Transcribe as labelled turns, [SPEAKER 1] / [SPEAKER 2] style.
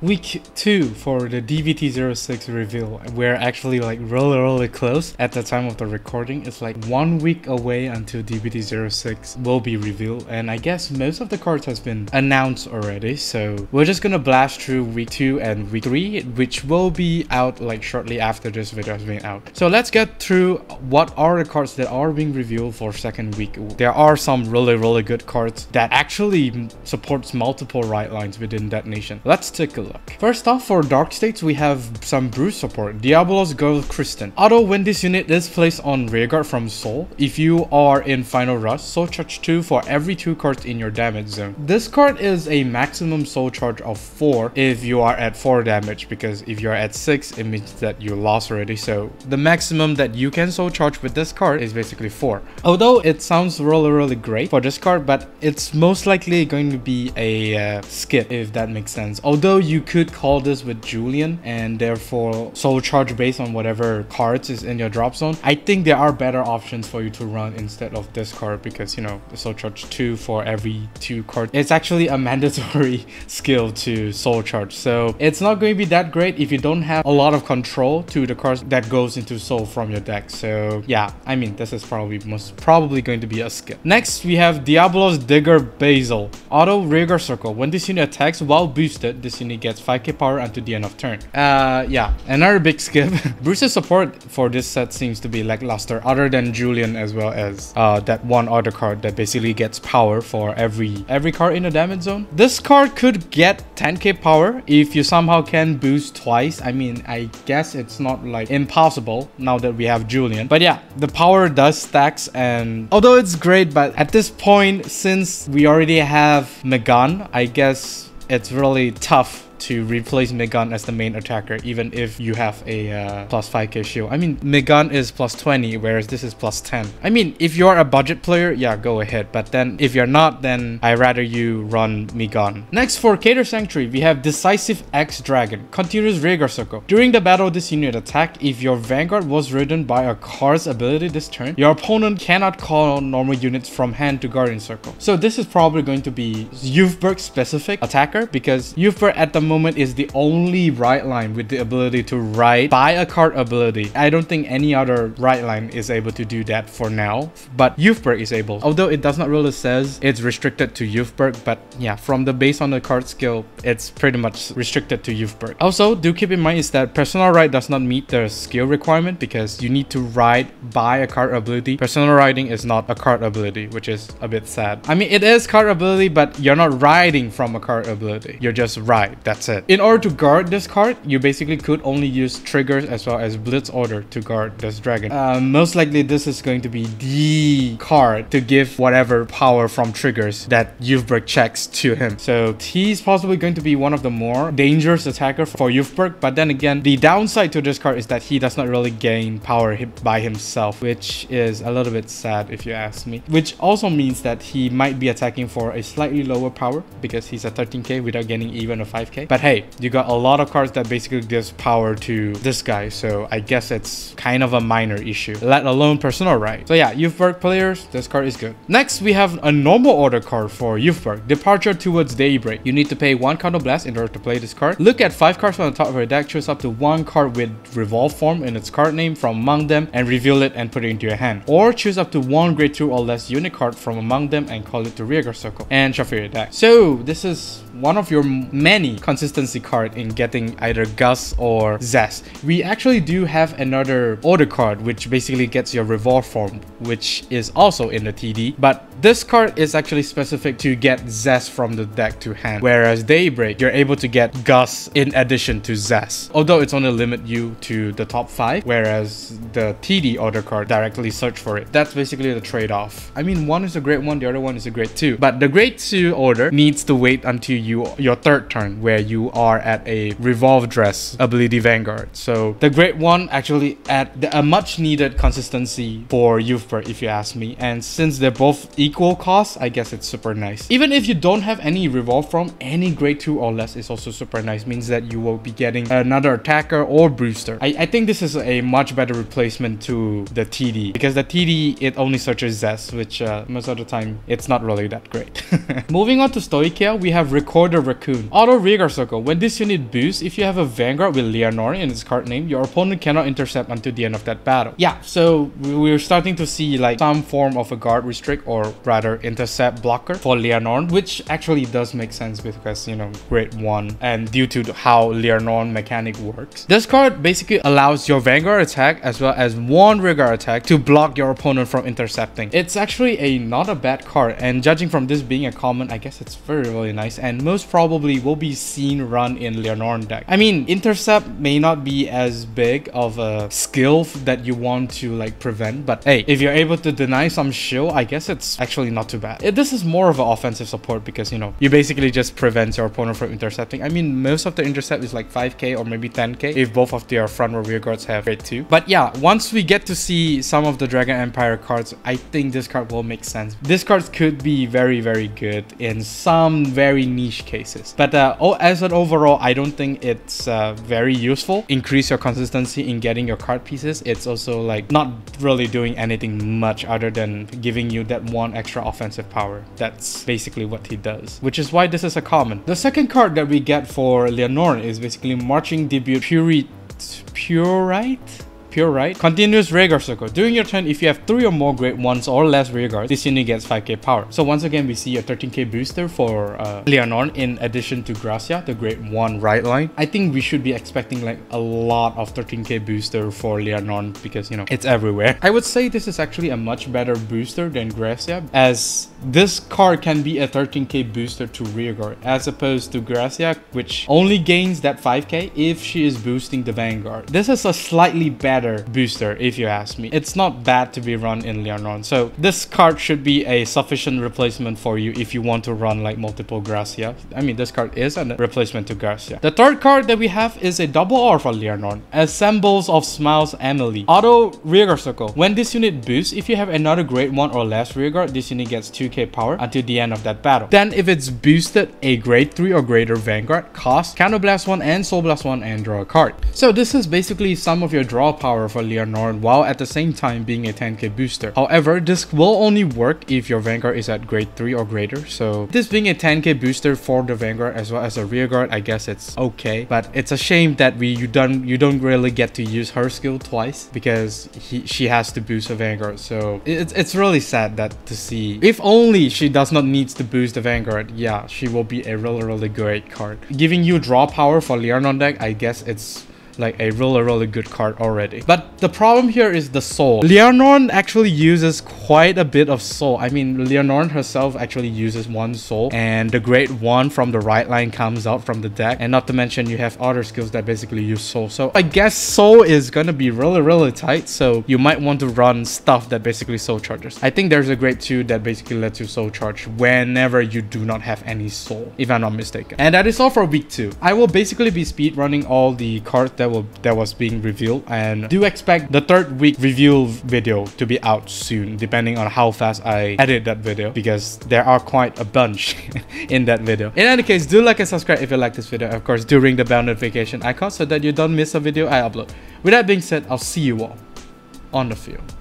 [SPEAKER 1] Week 2 for the DBT06 reveal. We're actually like really close at the time of the recording. It's like 1 week away until DBT06 will be revealed, and I guess most of the cards has been announced already, so we're just gonna blast through week 2 and week 3, which will be out like shortly after this video has been out. So let's get through what are the cards that are being revealed for second week. There are some really good cards that actually supports multiple right lines within that nation. Let's take a look. First off, for Dark States, we have some Bruce support. Diabolos girl Kristen. Auto when this unit is placed on rearguard from Soul, if you are in Final Rush, Soul Charge 2 for every 2 cards in your damage zone. This card is a maximum Soul Charge of 4 if you are at 4 damage, because if you're at 6, it means that you lost already. So the maximum that you can Soul Charge with this card is basically 4. Although it sounds really great for this card, but it's most likely going to be a skip, if that makes sense. Although you could call this with Julian and therefore Soul Charge based on whatever cards is in your drop zone. I think there are better options for you to run instead of this card, because you know, the Soul Charge 2 for every 2 cards, it's actually a mandatory skill to Soul Charge, so it's not going to be that great if you don't have a lot of control to the cards that goes into Soul from your deck. So yeah, I mean, this is most probably going to be a skip. Next, we have Diabolos Digger Basil. Auto rearguard circle. When this unit attacks while boosted, this unit gets 5k power until the end of turn. Yeah, another big skip. Bruce's support for this set seems to be lackluster, other than Julian, as well as that one other card that basically gets power for every card in the damage zone. This card could get 10k power if you somehow can boost twice. I mean, I guess it's not like impossible now that we have Julian, but yeah, the power does stacks, and although it's great, but at this point, since we already have Megan, I guess it's really tough to replace Megan as the main attacker, even if you have a plus 5k shield. I mean, Megan is plus 20, whereas this is plus 10. I mean, if you're a budget player, yeah, go ahead. But then if you're not, then I rather you run Megan. Next, for Cater Sanctuary, we have Decisive Axe Dragon. Continuous rearguard circle. During the battle this unit attack, if your Vanguard was ridden by a card's ability this turn, your opponent cannot call normal units from hand to Guardian Circle. So this is probably going to be Youthberg specific attacker, because Youthberg at the moment is the only right line with the ability to ride by a card ability. I don't think any other right line is able to do that for now, but Youthberg is able. Although it does not really says it's restricted to Youthberg, but yeah, from the base on the card skill, it's pretty much restricted to Youthberg. Also, do keep in mind is that Personal Ride does not meet the skill requirement, because you need to ride by a card ability. Personal Riding is not a card ability, which is a bit sad. I mean, it is card ability, but you're not riding from a card ability. You're just ride. That's it. In order to guard this card, you basically could only use triggers as well as Blitz Order to guard this dragon. Most likely this is going to be the card to give whatever power from triggers that Youthberg checks to him. So he's possibly going to be one of the more dangerous attacker for Youthberg, but then again, the downside to this card is that he does not really gain power by himself, which is a little bit sad if you ask me. Which also means that he might be attacking for a slightly lower power, because he's at 13k without getting even a 5k. But hey, you got a lot of cards that basically gives power to this guy, so I guess it's kind of a minor issue, let alone Personal Right. So yeah, Youthberg players, this card is good. Next, we have a normal order card for Youthberg. Departure towards Daybreak. You need to pay 1 Counter Blast in order to play this card. Look at 5 cards on the top of your deck, choose up to 1 card with Revolve form in its card name from among them and reveal it and put it into your hand. Or choose up to 1 grade 2 or less unit card from among them and call it to rearguard circle and shuffle your deck. So this is one of your many consistency card in getting either Gus or Zest. We actually do have another order card which basically gets your Revolve form, which is also in the TD, but this card is actually specific to get Zest from the deck to hand, whereas Daybreak, you're able to get Gus in addition to Zest, although it's only limit you to the top 5, whereas the TD order card directly search for it. That's basically the trade-off. I mean, one is a grade 1, the other one is a grade 2, but the grade 2 order needs to wait until your third turn, where you are at a Revolve Dress ability Vanguard. So the grade 1 actually add a much needed consistency for Youthberg, if you ask me, and since they're both equal cost, I guess it's super nice. Even if you don't have any Revolve from, any grade 2 or less is also super nice, means that you will be getting another attacker or booster. I think this is a much better replacement to the TD, because the TD, it only searches Zest, which most of the time it's not really that great. Moving on to Stoichia, we have Recorder Raccoon. Auto rearguard Circle. When this unit boosts, if you have a Vanguard with Leonore in its card name, your opponent cannot intercept until the end of that battle. Yeah, so we're starting to see like some form of a guard restrict, or rather intercept blocker for Leonore, which actually does make sense because, you know, grade 1 and due to how Leonore mechanic works. This card basically allows your Vanguard attack as well as one rearguard attack to block your opponent from intercepting. It's actually not a bad card, and judging from this being a common, I guess it's very really nice and most probably will be seen run in Leonore deck. I mean, intercept may not be as big of a skill that you want to like prevent, but hey, if you're able to deny some shield, I guess it's actually not too bad. This is more of an offensive support because, you know, you basically just prevent your opponent from intercepting. I mean, most of the intercept is like 5k or maybe 10k if both of their front or rear guards have grade 2. But yeah, once we get to see some of the Dragon Empire cards, I think this card will make sense. This card could be very good in some very niche cases, but as an overall, I don't think it's very useful. Increase your consistency in getting your card pieces. It's also like not really doing anything much other than giving you that one extra offensive power. That's basically what he does, which is why this is a common. The second card that we get for Leonore is basically Marching Debut Puryte. Continuous rearguard circle. During your turn, if you have 3 or more grade 1s or less rearguards, this unit gets 5k power. So once again, we see a 13k booster for Leonore in addition to Gracia, the grade 1 right line. I think we should be expecting like a lot of 13k booster for Leonore because, you know, it's everywhere. I would say this is actually a much better booster than Gracia, as this card can be a 13k booster to rearguard as opposed to Gracia, which only gains that 5k if she is boosting the Vanguard. This is a slightly better booster if you ask me. It's not bad to be run in Leonore, so this card should be a sufficient replacement for you if you want to run like multiple Gracia. I mean, this card is a replacement to Gracia. The third card that we have is a double R for Leonore, Ensembles of Smiles Amalie. Auto rearguard circle. When this unit boosts, if you have another grade 1 or less rearguard, this unit gets 2k power until the end of that battle. Then if it's boosted a grade 3 or greater Vanguard, cost Counterblast 1 and Soul Blast 1 and draw a card. So this is basically some of your draw power for Leonore while at the same time being a 10k booster. However, this will only work if your Vanguard is at grade 3 or greater. So this being a 10k booster for the Vanguard as well as a rearguard, I guess it's okay, but it's a shame that you don't really get to use her skill twice because she has to boost a Vanguard. So it's really sad that to see. If only she does not need to boost the Vanguard, yeah, she will be a really great card. Giving you draw power for Leonore deck, I guess it's like a really good card already. But the problem here is the soul. Leonore actually uses quite a bit of soul. I mean, Leonore herself actually uses 1 soul, and the grade 1 from the right line comes out from the deck, and not to mention you have other skills that basically use soul. So I guess soul is gonna be really tight, so you might want to run stuff that basically soul charges. I think there's a grade 2 that basically lets you soul charge whenever you do not have any soul, if I'm not mistaken. And that is all for week 2. I will basically be speed running all the cards that was being revealed, and do expect the 3rd week review video to be out soon, depending on how fast I edit that video, because there are quite a bunch in that video. In any case, do like and subscribe if you like this video. Of course, do ring the bell notification icon so that you don't miss a video I upload. With that being said, I'll see you all on the field.